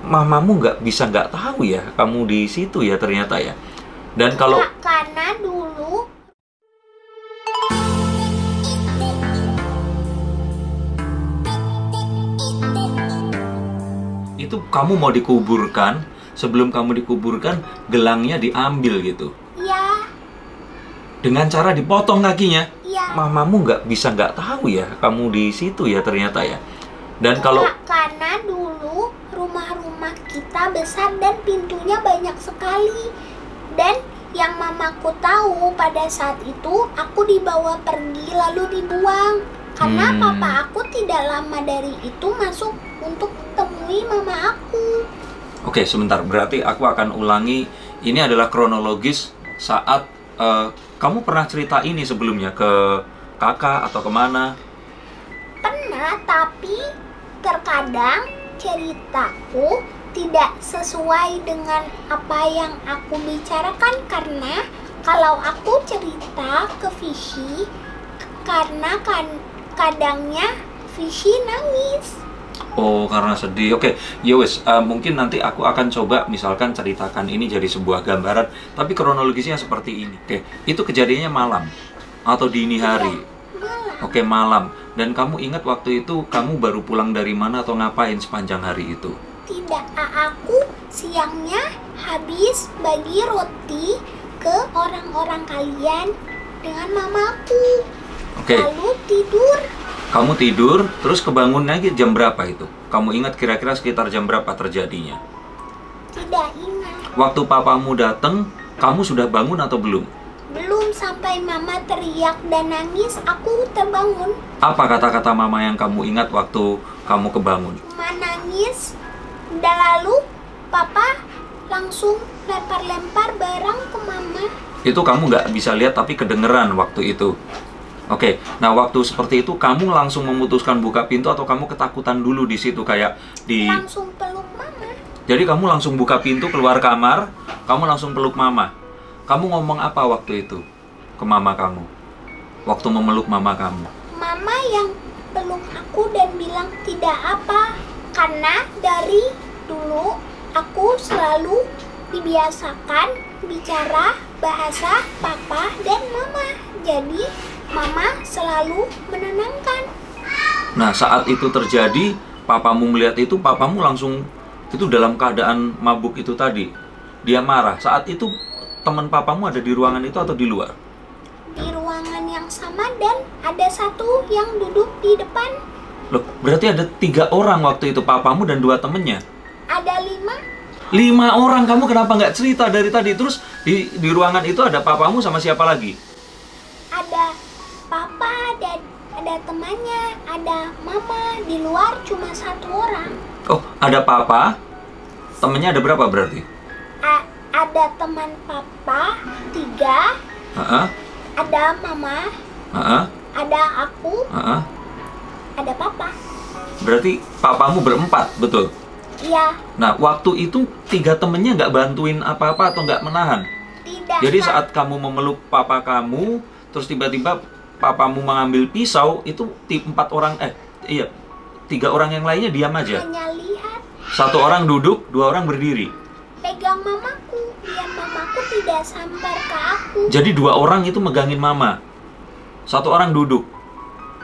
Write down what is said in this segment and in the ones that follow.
mamamu nggak tahu ya kamu di situ ya ternyata ya. Dan kalau karena dulu itu kamu mau dikuburkan, sebelum kamu dikuburkan gelangnya diambil gitu. ya, Dengan cara dipotong kakinya. ya. Mamamu nggak tahu ya kamu di situ ya ternyata ya. Dan kalau Karena dulu rumah-rumah kita besar dan pintunya banyak sekali. Dan yang mamaku tahu pada saat itu aku dibawa pergi lalu dibuang. Karena papa aku tidak lama dari itu masuk untuk temui mama aku. Oke, sebentar. Berarti aku akan ulangi. Ini adalah kronologis saat kamu pernah cerita ini sebelumnya ke kakak atau kemana? Pernah, tapi terkadang ceritaku tidak sesuai dengan apa yang aku bicarakan. Karena kalau aku cerita ke Fishy, karena kadangnya Fishy nangis. Oh, karena sedih. Oke, ya wes. Mungkin nanti aku akan coba misalkan ceritakan ini jadi sebuah gambaran, tapi kronologisnya seperti ini. Oke, itu kejadiannya malam atau dini hari. Malah Oke, malam. Dan kamu ingat waktu itu kamu baru pulang dari mana atau ngapain sepanjang hari itu? tidak, aku siangnya habis bagi roti ke orang-orang kalian dengan mamaku. Oke, Lalu tidur. kamu tidur, terus kebangun lagi jam berapa itu? Kamu ingat kira-kira sekitar jam berapa terjadinya? Tidak ingat. Waktu papamu datang, kamu sudah bangun atau belum? Belum sampai mama teriak dan nangis, aku terbangun. Apa kata-kata mama yang kamu ingat waktu kamu kebangun? Mama nangis, dan lalu papa langsung lempar-lempar barang ke mama. Itu kamu nggak bisa lihat tapi kedengeran waktu itu. Oke, nah waktu seperti itu kamu langsung memutuskan buka pintu atau kamu ketakutan dulu di situ kayak di... Langsung peluk mama. Jadi kamu langsung buka pintu keluar kamar, kamu langsung peluk mama. Kamu ngomong apa waktu itu ke mama kamu? Waktu memeluk mama kamu? Mama yang peluk aku dan bilang tidak apa. Karena dari dulu aku selalu dibiasakan bicara bahasa papa dan mama. Jadi mama selalu menenangkan. Nah, saat itu terjadi, papamu melihat itu, papamu langsung itu dalam keadaan mabuk itu tadi. Dia marah. Saat itu teman papamu ada di ruangan itu atau di luar? Di ruangan yang sama dan ada satu yang duduk di depan. Loh, berarti ada 3 orang waktu itu, papamu dan 2 temennya. Ada 5. 5 orang, kamu kenapa nggak cerita dari tadi? Terus di ruangan itu ada papamu sama siapa lagi? Ada papa dan ada temannya, ada mama. Di luar cuma 1 orang. Oh, ada papa, temennya ada berapa berarti? Ada teman papa 3. Heeh, Ada mama, heeh, ada aku, heeh. ada papa. Berarti papamu berempat, betul? Iya, Nah, waktu itu 3 temennya nggak bantuin apa-apa atau nggak menahan? tidak. Jadi saat kamu memeluk papa kamu, terus tiba-tiba papamu mengambil pisau, itu 3 orang yang lainnya diam aja. hanya lihat, 1 orang duduk, 2 orang berdiri. pegang mamaku, dan mamaku tidak sambar ke aku. Jadi 2 orang itu megangin mama, 1 orang duduk.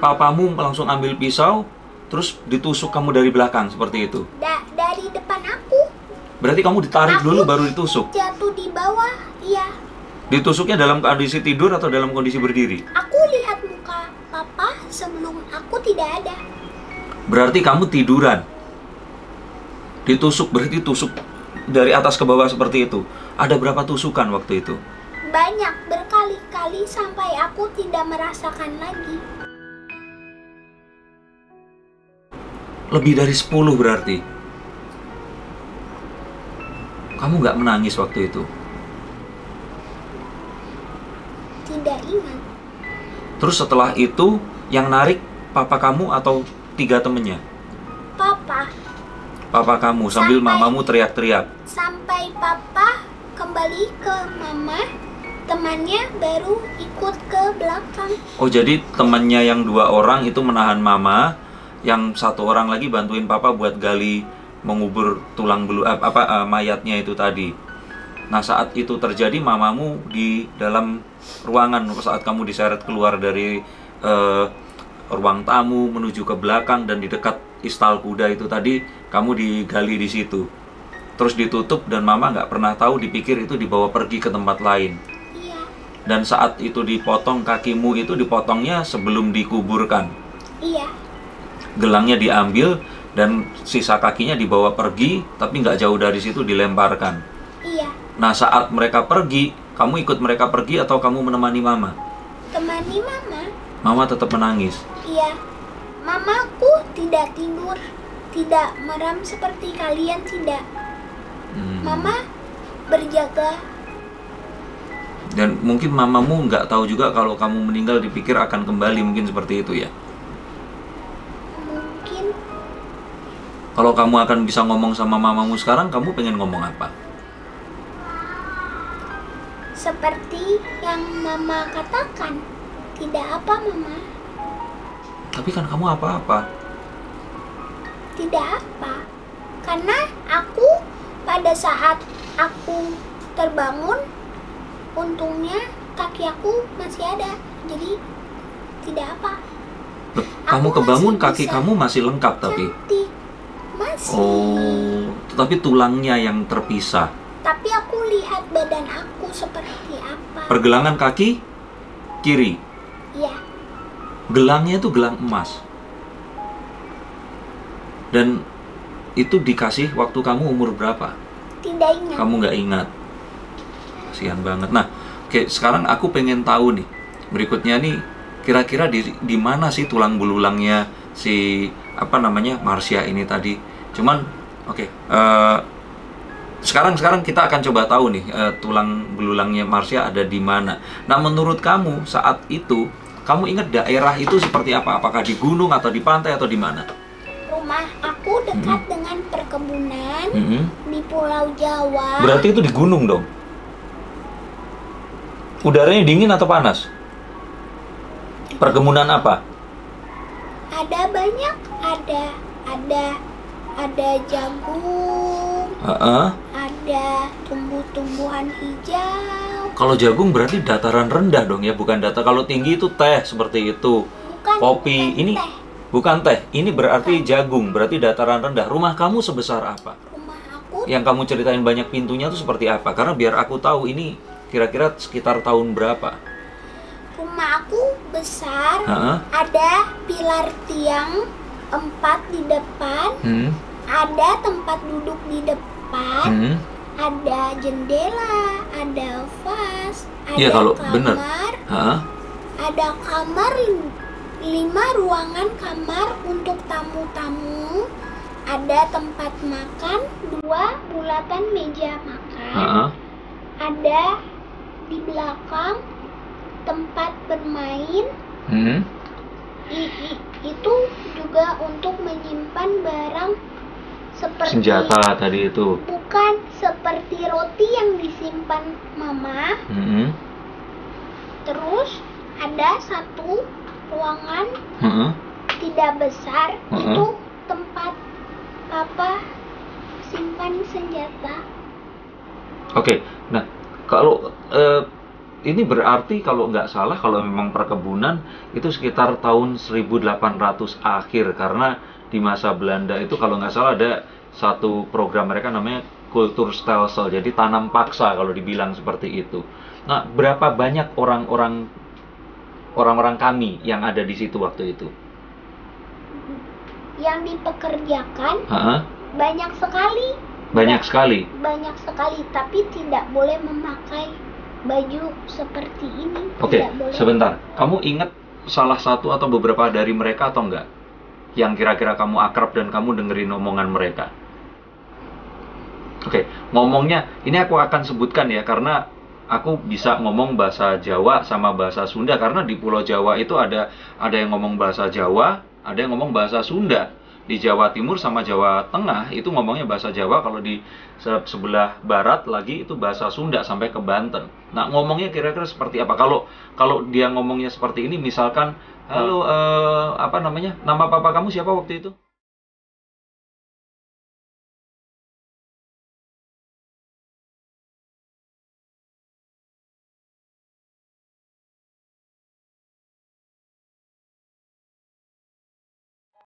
Papamu langsung ambil pisau, terus ditusuk kamu dari belakang seperti itu. Dari depan aku. Berarti kamu ditarik Aku dulu baru ditusuk. jatuh di bawah. Iya, Ditusuknya dalam kondisi tidur atau dalam kondisi berdiri? aku lihat muka papa sebelum aku tidak ada. Berarti kamu tiduran. Ditusuk, berarti tusuk dari atas ke bawah seperti itu. Ada berapa tusukan waktu itu? Banyak, berkali-kali sampai aku tidak merasakan lagi. Lebih dari 10 berarti. Kamu nggak menangis waktu itu? Tidak ingat. Terus setelah itu, yang narik papa kamu atau 3 temennya? Papa. Papa kamu, sambil mamamu teriak-teriak. Sampai papa kembali ke mama, temannya baru ikut ke belakang. Oh, jadi temannya yang 2 orang itu menahan mama, yang 1 orang lagi bantuin papa buat gali mengubur mayatnya itu tadi. Nah, saat itu terjadi, mamamu di dalam ruangan saat kamu diseret keluar dari ruang tamu menuju ke belakang, dan di dekat istal kuda itu tadi kamu digali di situ. Terus ditutup, dan mama nggak pernah tahu, dipikir itu dibawa pergi ke tempat lain. Iya. Dan saat itu dipotong kakimu, itu dipotongnya sebelum dikuburkan. Iya. Gelangnya diambil dan sisa kakinya dibawa pergi, tapi nggak jauh dari situ dilemparkan. Iya. Nah, saat mereka pergi, kamu ikut mereka pergi atau kamu menemani mama? Temani mama. Mama tetap menangis. Iya. Mamaku tidak tidur, tidak meram seperti kalian, tidak. Mama berjaga. Dan mungkin mamamu nggak tahu juga kalau kamu meninggal, dipikir akan kembali, mungkin seperti itu ya. Mungkin. Kalau kamu akan bisa ngomong sama mamamu sekarang, kamu pengen ngomong apa? Seperti yang mama katakan. Tidak apa, mama. Tapi kan kamu apa-apa. Tidak apa. Karena aku pada saat aku terbangun, untungnya kaki aku masih ada. Jadi tidak apa. Loh, kamu kebangun kaki bisa kamu masih lengkap tapi. cantik. Masih. Oh, tetapi tulangnya yang terpisah. Tapi aku lihat badan aku seperti apa. Pergelangan kaki kiri. Iya. Gelangnya itu gelang emas. Dan itu dikasih waktu kamu umur berapa? Tidak ingat. Kamu nggak ingat. Kasihan banget. Nah, oke, sekarang aku pengen tahu nih. Berikutnya nih, kira-kira di mana sih tulang belulangnya si Marsha ini tadi? Cuman, oke. Sekarang kita akan coba tahu nih, tulang belulangnya Marsha ada di mana. Nah, menurut kamu saat itu, kamu ingat daerah itu seperti apa? Apakah di gunung atau di pantai atau di mana? Rumah aku dekat dengan perkebunan di Pulau Jawa. Berarti itu di gunung dong. Udaranya dingin atau panas? Perkebunan apa? Ada banyak, ada jagung, ada tumbuh-tumbuhan hijau. Kalau jagung berarti dataran rendah dong ya, bukan kalau tinggi itu teh seperti itu. Bukan, Kopi bukan ini teh. bukan teh, ini berarti jagung, berarti dataran rendah. Rumah kamu sebesar apa? Rumah aku Yang kamu ceritain banyak pintunya itu seperti apa? Karena biar aku tahu ini kira-kira sekitar tahun berapa. Rumah aku besar, Heeh. ada pilar tiang 4 di depan, ada tempat duduk di depan, ada jendela, ada vas, ada Iya, kalau kamar, bener. Heeh. ada kamar 5 ruangan kamar untuk tamu-tamu, ada tempat makan 2 bulatan meja makan, Heeh. ada di belakang tempat bermain. Itu juga untuk menyimpan barang seperti Senjata tadi itu. bukan seperti roti yang disimpan mama. Terus ada satu ruangan tidak besar, itu tempat papa simpan senjata. Oke, nah kalau ini berarti kalau nggak salah, kalau memang perkebunan itu sekitar tahun 1800 akhir, karena di masa Belanda itu kalau nggak salah ada satu program mereka namanya Kulturstelsel, jadi tanam paksa kalau dibilang seperti itu. Nah, berapa banyak orang-orang kami yang ada di situ waktu itu? Yang dipekerjakan banyak Banyak sekali. Banyak sekali, tapi tidak boleh memakai baju seperti ini. Oke, Tidak boleh. sebentar. Kamu ingat salah satu atau beberapa dari mereka atau enggak? Yang kira-kira kamu akrab dan kamu dengerin omongan mereka. Oke, ngomongnya ini aku akan sebutkan ya, karena aku bisa ngomong bahasa Jawa sama bahasa Sunda, karena di Pulau Jawa itu ada yang ngomong bahasa Jawa, ada yang ngomong bahasa Sunda. Di Jawa Timur sama Jawa Tengah itu ngomongnya bahasa Jawa, kalau di sebelah barat lagi itu bahasa Sunda sampai ke Banten. Nah, ngomongnya kira-kira seperti apa? Kalau dia ngomongnya seperti ini, misalkan, halo, nama papa kamu siapa waktu itu?